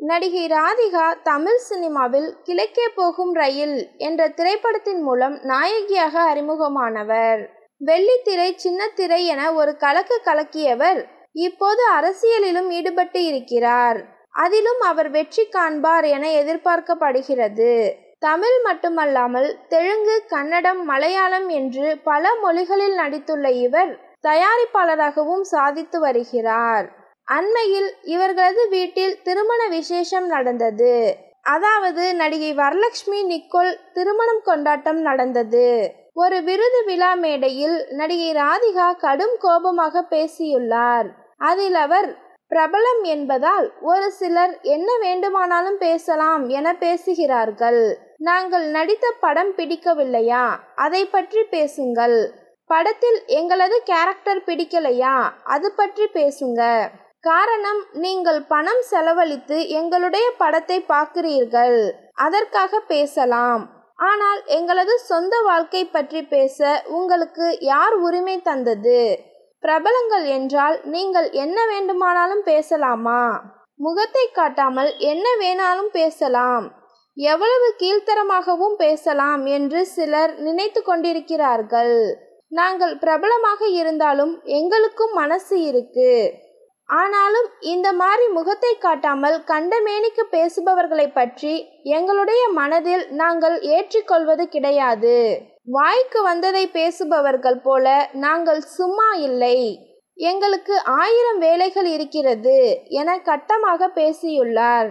நடிகை ராதிகா தமிழ் சினிமாவில் கிழக்கே போகும் ரயில் என்ற திரைப்படத்தின் மூலம் நாயகியாக அறிமுகமானவர். வெள்ளித்திரை சின்னத்திரை என ஒரு கலக்கு கலக்கியவர் இப்போது அரசியலிலும் ஈடுபட்டு இருக்கிறார். அதிலும் அவர் வெற்றி காண்பார் என எதிர்பார்க்கப்படுகிறது. தமிழ் மட்டுமல்லாமல் தெலுங்கு, கன்னடம், மலையாளம் என்று பல மொழிகளில் நடித்துள்ள இவர் தயாரிப்பாளராகவும் சாதித்து வருகிறார். அண்மையில் இவர்களது வீட்டில் திருமண விசேஷம் நடந்தது. அதாவது நடிகை வரலட்சுமி நிக்கோல் திருமணம் கொண்டாட்டம் நடந்தது. ஒரு விருது விழா மேடையில் நடிகை ராதிகா கடும் கோபமாக பேசியுள்ளார். அதில் அவர், பிரபலம் என்பதால் ஒரு சிலர் என்ன வேண்டுமானாலும் பேசலாம் என பேசுகிறார்கள். நாங்கள் நடித்த படம் பிடிக்கவில்லையா, அதை பற்றி பேசுங்கள். படத்தில் எங்களது கேரக்டர் பிடிக்கலையா, அது பற்றி பேசுங்க. காரணம், நீங்கள் பணம் செலவழித்து எங்களுடைய படத்தை பார்க்கிறீர்கள், அதற்காக பேசலாம். ஆனால் எங்களது சொந்த வாழ்க்கை பற்றி பேச உங்களுக்கு யார் உரிமை தந்தது? பிரபலங்கள் என்றால் நீங்கள் என்ன வேண்டுமானாலும் பேசலாமா? முகத்தை காட்டாமல் என்ன வேணாலும் பேசலாம், எவ்வளவு கீழ்த்தரமாகவும் பேசலாம் என்று சிலர் நினைத்து கொண்டிருக்கிறார்கள். நாங்கள் பிரபலமாக இருந்தாலும் எங்களுக்கும் மனசு இருக்கு. ஆனாலும் இந்த மாதிரி முகத்தை காட்டாமல் கண்டமேனிக்கு பேசுபவர்களை பற்றி எங்களுடைய மனதில் நாங்கள் ஏற்றிக்கொள்வது கிடையாது. வாய்க்கு வந்ததை பேசுபவர்கள் போல நாங்கள் சும்மா இல்லை. எங்களுக்கு 1000 வேலைகள் இருக்கிறது என கட்டமாக பேசியுள்ளார்.